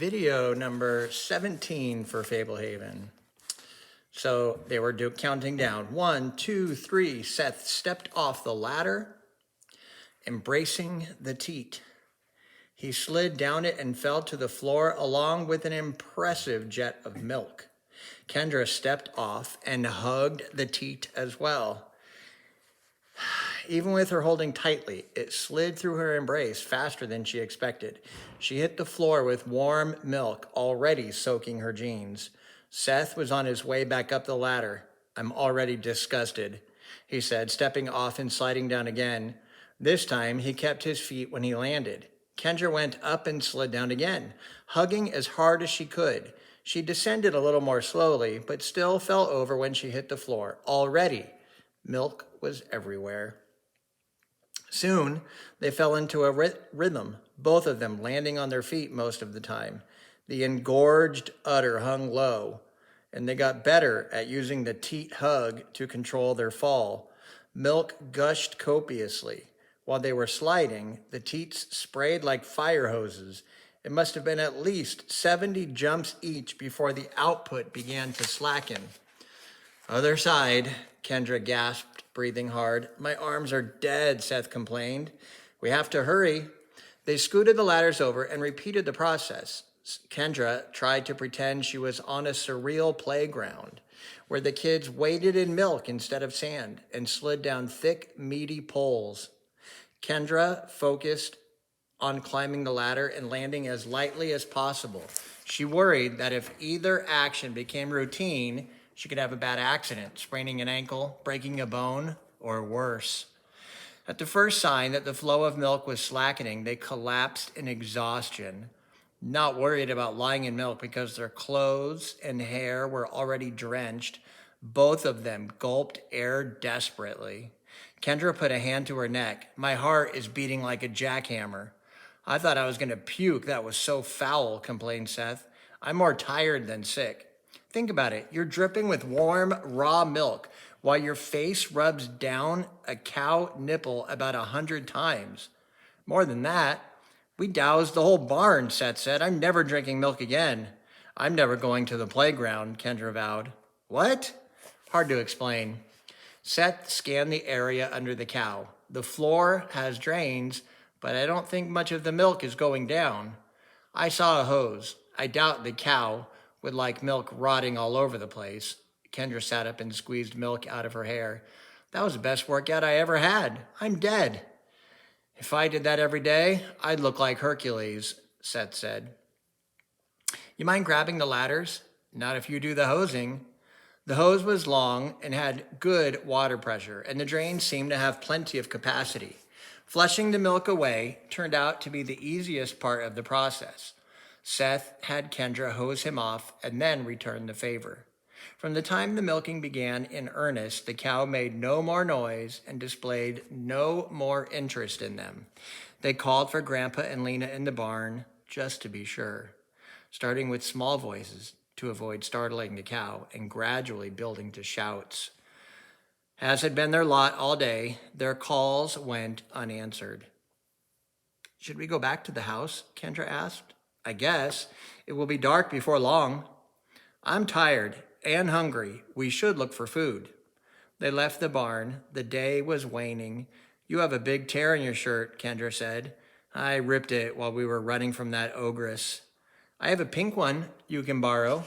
video number 17 for Fablehaven. So they were counting down. 1, 2, 3. Seth stepped off the ladder, embracing the teat. He slid down it and fell to the floor along with an impressive jet of milk. Kendra stepped off and hugged the teat as well. Even with her holding tightly, it slid through her embrace faster than she expected. She hit the floor with warm milk already soaking her jeans. Seth was on his way back up the ladder. "I'm already disgusted," he said, stepping off and sliding down again. This time, he kept his feet when he landed. Kendra went up and slid down again, hugging as hard as she could. She descended a little more slowly, but still fell over when she hit the floor. Already, milk was everywhere. Soon, they fell into a rhythm, both of them landing on their feet most of the time. The engorged udder hung low, and they got better at using the teat hug to control their fall. Milk gushed copiously. While they were sliding, the teats sprayed like fire hoses. It must have been at least 70 jumps each before the output began to slacken. "Other side," Kendra gasped, breathing hard. "My arms are dead," Seth complained. "We have to hurry." They scooted the ladders over and repeated the process. Kendra tried to pretend she was on a surreal playground where the kids waded in milk instead of sand and slid down thick, meaty poles. Kendra focused on climbing the ladder and landing as lightly as possible. She worried that if either action became routine, she could have a bad accident, spraining an ankle, breaking a bone, or worse. At the first sign that the flow of milk was slackening, they collapsed in exhaustion, not worried about lying in milk because their clothes and hair were already drenched. Both of them gulped air desperately. Kendra put a hand to her neck. "My heart is beating like a jackhammer." "I thought I was going to puke. That was so foul," complained Seth. "I'm more tired than sick." Think about it. You're dripping with warm, raw milk while your face rubs down a cow nipple about 100 times. More than that, we doused the whole barn, Seth said. "I'm never drinking milk again." "I'm never going to the playground," Kendra vowed. "What?" Hard to explain. Seth scanned the area under the cow. "The floor has drains, but I don't think much of the milk is going down." "I saw a hose. I doubt the cow would like milk rotting all over the place." Kendra sat up and squeezed milk out of her hair. "That was the best workout I ever had. I'm dead." "If I did that every day, I'd look like Hercules," Seth said. "You mind grabbing the ladders?" "Not if you do the hosing." The hose was long and had good water pressure, and the drain seemed to have plenty of capacity. Flushing the milk away turned out to be the easiest part of the process. Seth had Kendra hose him off and then return the favor. From the time the milking began in earnest, the cow made no more noise and displayed no more interest in them. They called for Grandpa and Lena in the barn, just to be sure, starting with small voices to avoid startling the cow and gradually building to shouts. As had been their lot all day, their calls went unanswered. "Should we go back to the house?" Kendra asked. "I guess. It will be dark before long." "I'm tired and hungry. We should look for food." They left the barn. The day was waning. "You have a big tear in your shirt," Kendra said. "I ripped it while we were running from that ogress." "I have a pink one you can borrow."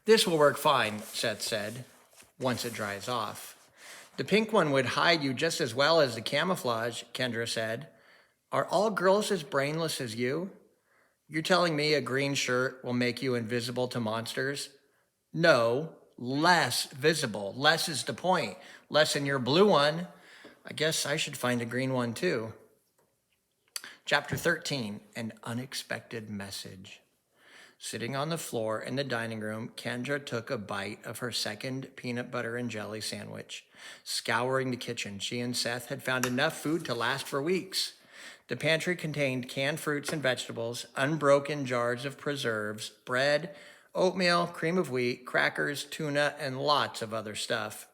"This will work fine," Seth said, "once it dries off." "The pink one would hide you just as well as the camouflage," Kendra said. "Are all girls as brainless as you? You're telling me a green shirt will make you invisible to monsters?" "No, less visible. Less is the point. Less than your blue one." "I guess I should find a green one too." Chapter 13, An Unexpected Message. Sitting on the floor in the dining room, Kendra took a bite of her second peanut butter and jelly sandwich. Scouring the kitchen, she and Seth had found enough food to last for weeks. The pantry contained canned fruits and vegetables, unbroken jars of preserves, bread, oatmeal, cream of wheat, crackers, tuna, and lots of other stuff.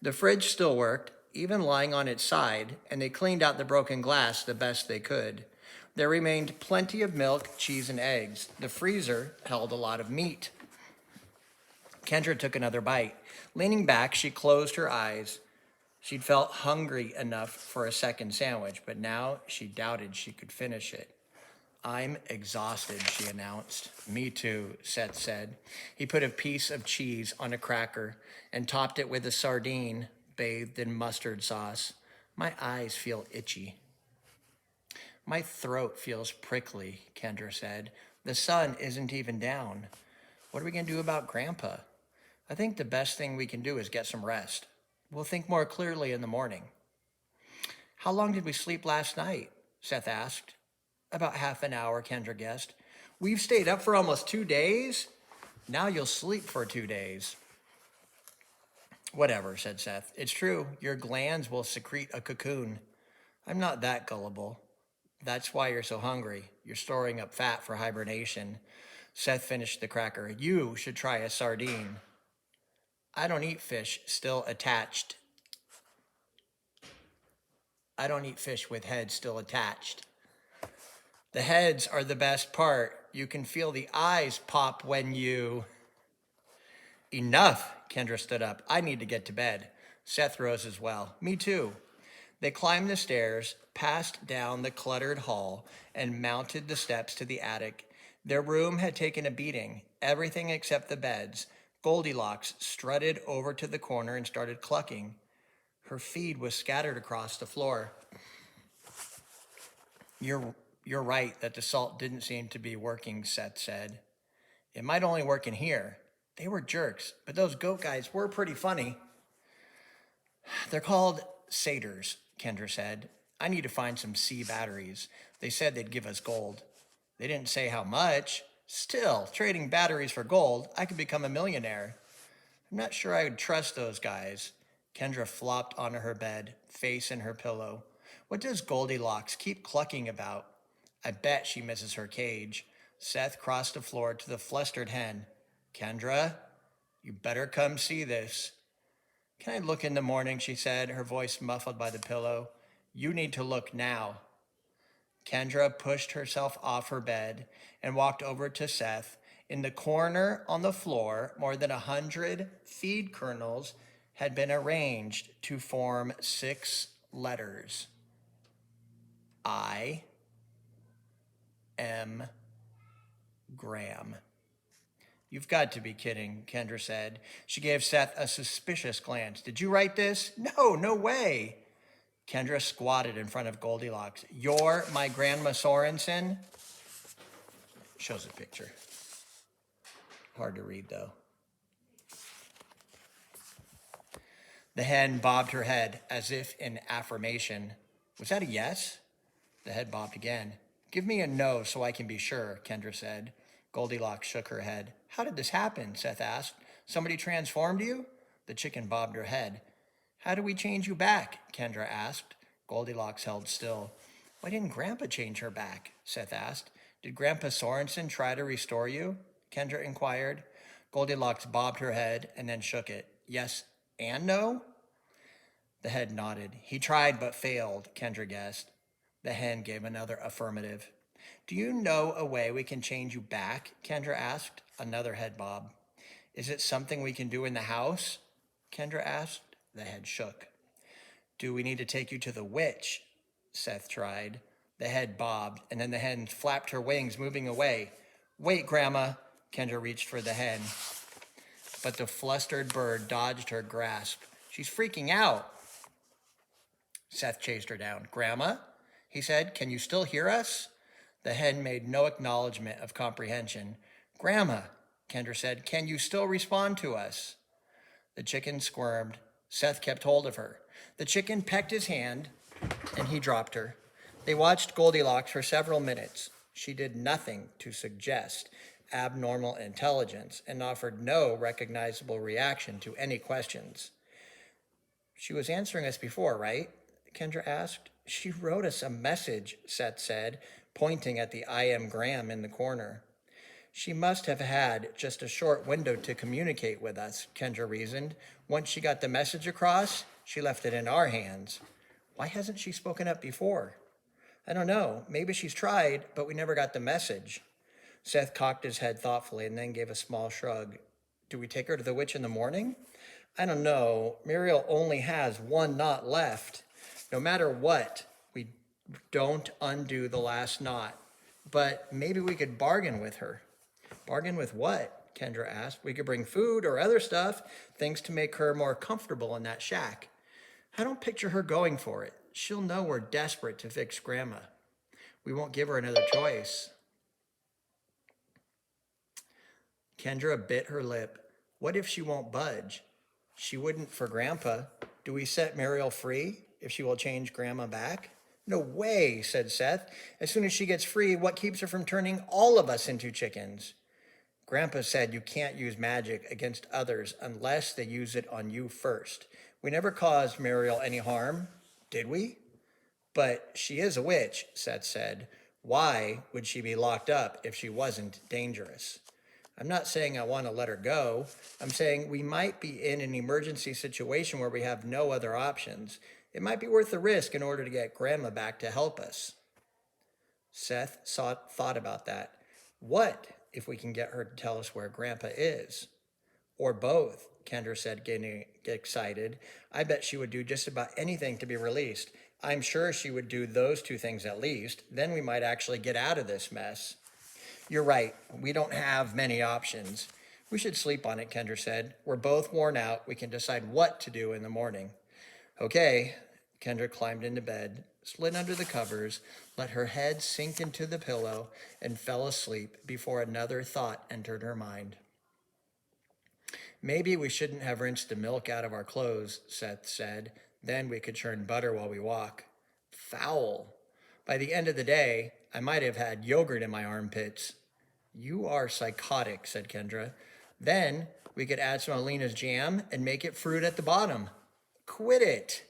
The fridge still worked, even lying on its side, and they cleaned out the broken glass the best they could. There remained plenty of milk, cheese, and eggs. The freezer held a lot of meat. Kendra took another bite. Leaning back, she closed her eyes. She'd felt hungry enough for a second sandwich, but now she doubted she could finish it. I'm exhausted, she announced. Me too, Seth said. He put a piece of cheese on a cracker and topped it with a sardine bathed in mustard sauce. My eyes feel itchy. My throat feels prickly, Kendra said. The sun isn't even down. What are we going to do about Grandpa? I think the best thing we can do is get some rest. We'll think more clearly in the morning. How long did we sleep last night? Seth asked. About half an hour, Kendra guessed. We've stayed up for almost 2 days? Now you'll sleep for 2 days. Whatever, said Seth. It's true. Your glands will secrete a cocoon. I'm not that gullible. That's why you're so hungry. You're storing up fat for hibernation. Seth finished the cracker. You should try a sardine. I don't eat fish still attached. I don't eat fish with heads still attached. The heads are the best part. You can feel the eyes pop when you... Enough, Kendra stood up. I need to get to bed. Seth rose as well. Me too. They climbed the stairs, passed down the cluttered hall, and mounted the steps to the attic. Their room had taken a beating, everything except the beds. Goldilocks strutted over to the corner and started clucking. Her feed was scattered across the floor. You're right that the salt didn't seem to be working, Seth said. It might only work in here. They were jerks, but those goat guys were pretty funny. They're called satyrs, Kendra said. I need to find some C batteries. They said they'd give us gold. They didn't say how much. Still, trading batteries for gold, I could become a millionaire. I'm not sure I would trust those guys. Kendra flopped onto her bed, face in her pillow. What does Goldilocks keep clucking about? I bet she misses her cage. Seth crossed the floor to the flustered hen. Kendra, you better come see this. Can I look in the morning, she said, her voice muffled by the pillow. You need to look now. Kendra pushed herself off her bed and walked over to Seth. In the corner on the floor, more than 100 feed kernels had been arranged to form 6 letters. I am Graham. You've got to be kidding, Kendra said. She gave Seth a suspicious glance. Did you write this? No way. Kendra squatted in front of Goldilocks. You're my Grandma Sorensen? Shows a picture. Hard to read, though. The hen bobbed her head as if in affirmation. Was that a yes? The head bobbed again. Give me a no so I can be sure, Kendra said. Goldilocks shook her head. How did this happen? Seth asked. Somebody transformed you? The chicken bobbed her head. How do we change you back? Kendra asked. Goldilocks held still. Why didn't Grandpa change her back? Seth asked. Did Grandpa Sorensen try to restore you? Kendra inquired. Goldilocks bobbed her head and then shook it. Yes and no? The head nodded. He tried but failed, Kendra guessed. The hen gave another affirmative. Do you know a way we can change you back? Kendra asked. Another head bob. Is it something we can do in the house? Kendra asked. The head shook. Do we need to take you to the witch? Seth tried. The head bobbed, and then the hen flapped her wings, moving away. Wait, Grandma. Kendra reached for the hen, but the flustered bird dodged her grasp. She's freaking out. Seth chased her down. Grandma, he said, can you still hear us? The hen made no acknowledgement of comprehension. Grandma, Kendra said, can you still respond to us? The chicken squirmed. Seth kept hold of her. The chicken pecked his hand, and he dropped her. They watched Goldilocks for several minutes. She did nothing to suggest abnormal intelligence and offered no recognizable reaction to any questions. She was answering us before, right? Kendra asked. She wrote us a message, Seth said, pointing at the I am Graham in the corner. She must have had just a short window to communicate with us, Kendra reasoned. Once she got the message across, she left it in our hands. Why hasn't she spoken up before? I don't know. Maybe she's tried, but we never got the message. Seth cocked his head thoughtfully and then gave a small shrug. Do we take her to the witch in the morning? I don't know. Muriel only has one knot left. No matter what, we don't undo the last knot. But maybe we could bargain with her. Bargain with what? Kendra asked. We could bring food or other stuff, things to make her more comfortable in that shack. I don't picture her going for it. She'll know we're desperate to fix Grandma. We won't give her another choice. Kendra bit her lip. What if she won't budge? She wouldn't for Grandpa. Do we set Muriel free if she will change Grandma back? No way, said Seth. As soon as she gets free, what keeps her from turning all of us into chickens? Grandpa said you can't use magic against others unless they use it on you first. We never caused Muriel any harm, did we? But she is a witch, Seth said. Why would she be locked up if she wasn't dangerous? I'm not saying I want to let her go. I'm saying we might be in an emergency situation where we have no other options. It might be worth the risk in order to get Grandma back to help us. Seth thought about that. What if we can get her to tell us where Grandpa is? Or both, Kendra said, getting excited. I bet she would do just about anything to be released. I'm sure she would do those two things at least. Then we might actually get out of this mess. You're right. We don't have many options. We should sleep on it, Kendra said. We're both worn out. We can decide what to do in the morning. Okay. Kendra climbed into bed, slid under the covers, let her head sink into the pillow, and fell asleep before another thought entered her mind. Maybe we shouldn't have rinsed the milk out of our clothes, Seth said. Then we could churn butter while we walk. Foul. By the end of the day, I might have had yogurt in my armpits. You are psychotic, said Kendra. Then we could add some Alina's jam and make it fruit at the bottom. Quit it.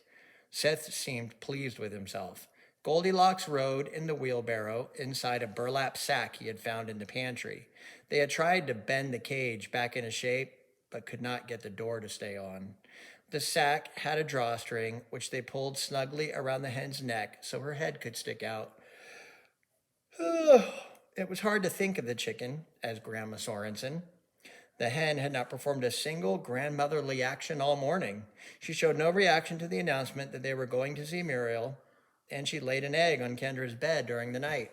Seth seemed pleased with himself. Goldilocks rode in the wheelbarrow inside a burlap sack he had found in the pantry. They had tried to bend the cage back into shape, but could not get the door to stay on. The sack had a drawstring, which they pulled snugly around the hen's neck so her head could stick out. It was hard to think of the chicken as Grandma Sorensen. The hen had not performed a single grandmotherly action all morning. She showed no reaction to the announcement that they were going to see Muriel, and she laid an egg on Kendra's bed during the night.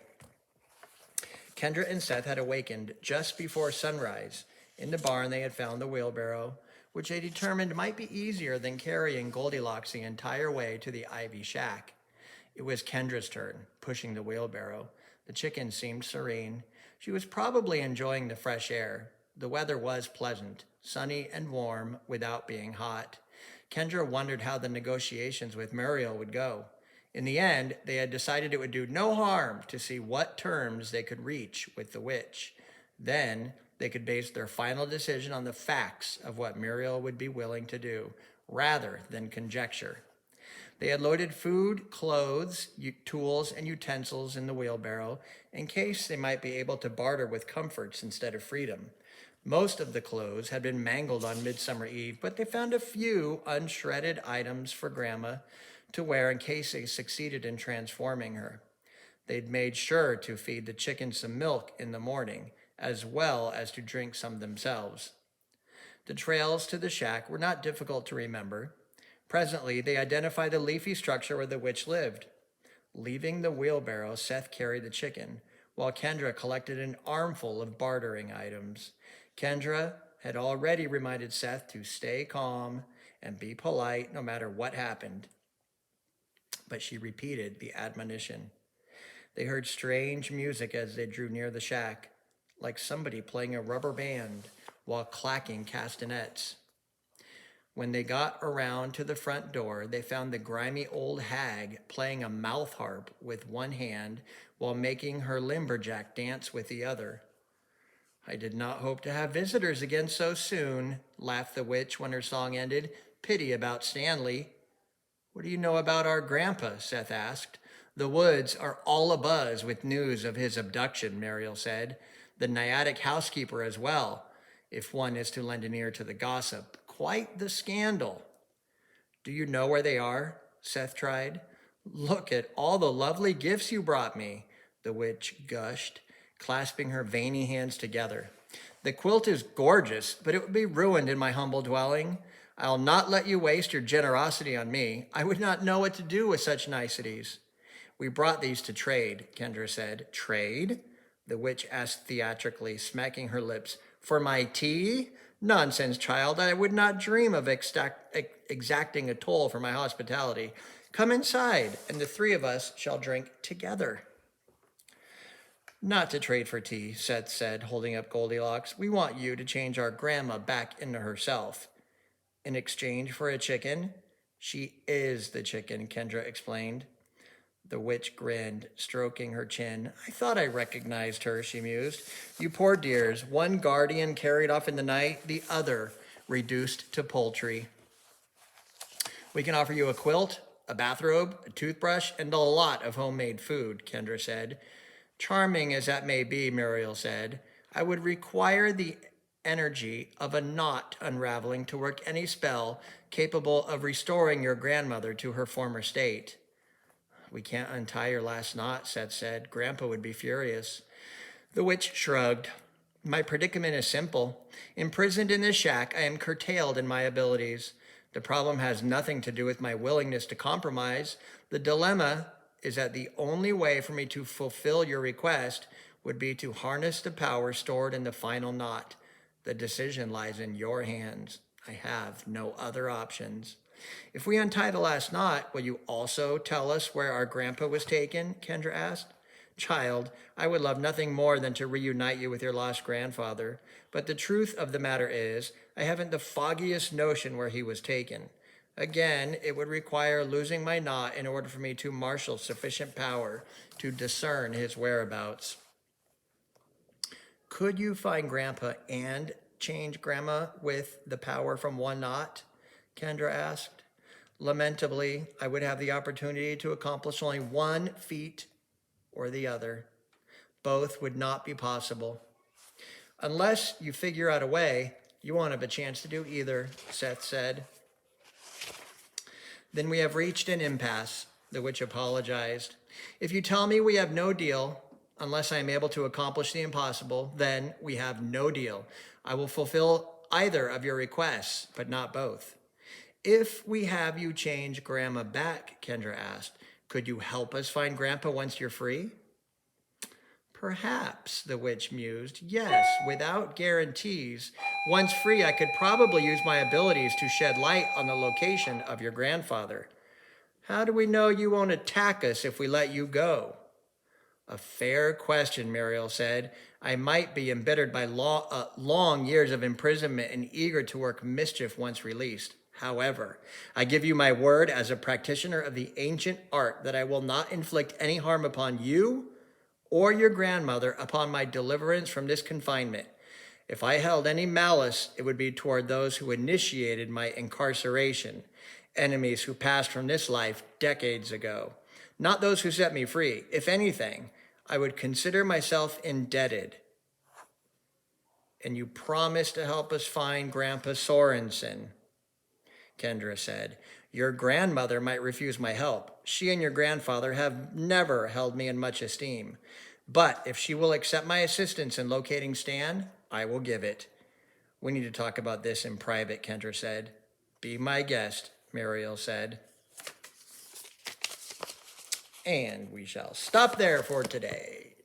Kendra and Seth had awakened just before sunrise. In the barn, they had found the wheelbarrow, which they determined might be easier than carrying Goldilocks the entire way to the ivy shack. It was Kendra's turn, pushing the wheelbarrow. The chicken seemed serene. She was probably enjoying the fresh air. The weather was pleasant, sunny and warm without being hot. Kendra wondered how the negotiations with Muriel would go. In the end, they had decided it would do no harm to see what terms they could reach with the witch. Then they could base their final decision on the facts of what Muriel would be willing to do, rather than conjecture. They had loaded food, clothes, tools, and utensils in the wheelbarrow in case they might be able to barter with comforts instead of freedom. Most of the clothes had been mangled on Midsummer Eve, but they found a few unshredded items for Grandma to wear in case they succeeded in transforming her. They'd made sure to feed the chicken some milk in the morning, as well as to drink some themselves. The trails to the shack were not difficult to remember. Presently, they identified the leafy structure where the witch lived. Leaving the wheelbarrow, Seth carried the chicken, while Kendra collected an armful of bartering items. Kendra had already reminded Seth to stay calm and be polite no matter what happened, but she repeated the admonition. They heard strange music as they drew near the shack, like somebody playing a rubber band while clacking castanets. When they got around to the front door, they found the grimy old hag playing a mouth harp with one hand while making her lumberjack dance with the other. I did not hope to have visitors again so soon, laughed the witch when her song ended. Pity about Stanley. What do you know about our grandpa? Seth asked. The woods are all abuzz with news of his abduction, Muriel said. The Naiadic housekeeper as well, if one is to lend an ear to the gossip. Quite the scandal. Do you know where they are? Seth tried. Look at all the lovely gifts you brought me, the witch gushed, clasping her veiny hands together. The quilt is gorgeous, but it would be ruined in my humble dwelling. I'll not let you waste your generosity on me. I would not know what to do with such niceties. We brought these to trade, Kendra said. Trade? The witch asked theatrically, smacking her lips. For my tea? Nonsense, child. I would not dream of exacting a toll for my hospitality. Come inside, and the three of us shall drink together. Not to trade for tea, Seth said, holding up Goldilocks. We want you to change our grandma back into herself. In exchange for a chicken? She is the chicken, Kendra explained. The witch grinned, stroking her chin. I thought I recognized her, she mused. You poor dears, one guardian carried off in the night, the other reduced to poultry. We can offer you a quilt, a bathrobe, a toothbrush, and a lot of homemade food, Kendra said. Charming as that may be, Muriel said, I would require the energy of a knot unraveling to work any spell capable of restoring your grandmother to her former state. We can't untie your last knot, Seth said. Grandpa would be furious. The witch shrugged. My predicament is simple. Imprisoned in this shack, I am curtailed in my abilities. The problem has nothing to do with my willingness to compromise. The dilemma is that the only way for me to fulfill your request would be to harness the power stored in the final knot. The decision lies in your hands. I have no other options. If we untie the last knot, will you also tell us where our grandpa was taken? Kendra asked. Child, I would love nothing more than to reunite you with your lost grandfather. But the truth of the matter is, I haven't the foggiest notion where he was taken. Again, it would require losing my knot in order for me to marshal sufficient power to discern his whereabouts. Could you find Grandpa and change Grandma with the power from one knot? Kendra asked. Lamentably, I would have the opportunity to accomplish only one feat or the other. Both would not be possible. Unless you figure out a way, you won't have a chance to do either, Seth said. Then we have reached an impasse, the witch apologized. If you tell me we have no deal, unless I am able to accomplish the impossible, then we have no deal. I will fulfill either of your requests, but not both. If we have you change Grandma back, Kendra asked, could you help us find Grandpa once you're free? Perhaps, the witch mused. Yes, without guarantees. Once free, I could probably use my abilities to shed light on the location of your grandfather. How do we know you won't attack us if we let you go? A fair question, Muriel said. I might be embittered by long years of imprisonment and eager to work mischief once released. However, I give you my word as a practitioner of the ancient art that I will not inflict any harm upon you or your grandmother upon my deliverance from this confinement. If I held any malice, it would be toward those who initiated my incarceration, enemies who passed from this life decades ago, not those who set me free. If anything, I would consider myself indebted. And you promised to help us find Grandpa Sorensen, Kendra said. Your grandmother might refuse my help. She and your grandfather have never held me in much esteem. But if she will accept my assistance in locating Stan, I will give it. We need to talk about this in private, Kendra said. Be my guest, Muriel said. And we shall stop there for today.